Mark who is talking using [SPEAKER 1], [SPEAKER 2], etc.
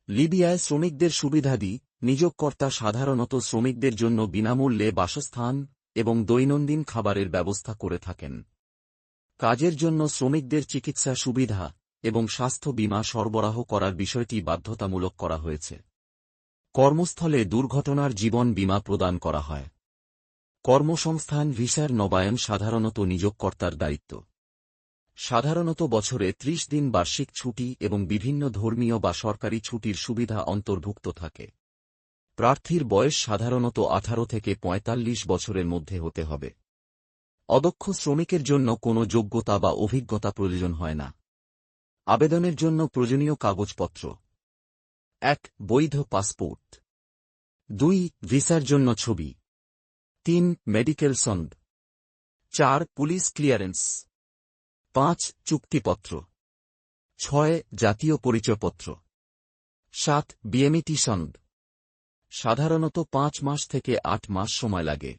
[SPEAKER 1] লিবিয়ায় শ্রমিকদের সুবিধাদি নিয়োগকর্তা সাধারণত শ্রমিকদের জন্য বিনামূল্যে বাসস্থান এবং দৈনন্দিন খাবারের ব্যবস্থা করে থাকেন। কাজের জন্য শ্রমিকদের চিকিৎসা সুবিধা এবং স্বাস্থ্য বীমা সরবরাহ করার বিষয়টি বাধ্যতামূলক করা হয়েছে। কর্মস্থলে দুর্ঘটনার জীবন বীমা প্রদান করা হয়। কর্মসংস্থান ভিসার নবায়ন সাধারণত নিয়োগকর্তার দায়িত্ব। সাধারণত বছরে ৩০ দিন বার্ষিক ছুটি এবং বিভিন্ন ধর্মীয় বা সরকারি ছুটির সুবিধা অন্তর্ভুক্ত থাকে। প্রার্থীর বয়স সাধারণত ১৮ থেকে ৪৫ বছরের মধ্যে হতে হবে। অদক্ষ শ্রমিকের জন্য কোনো যোগ্যতা বা অভিজ্ঞতা প্রয়োজন হয় না। আবেদনের জন্য প্রয়োজনীয় কাগজপত্র: ১ বৈধ পাসপোর্ট, ২ ভিসার জন্য ছবি, ৩ মেডিকেল সনদ, ৪ পুলিশ ক্লিয়ারেন্স, ৫ চুক্তিপত্র, ৬ জাতীয় পরিচয়পত্র, ৭ বিএমইটি সনদ। সাধারণত ৫ মাস থেকে ৮ মাস সময় লাগে।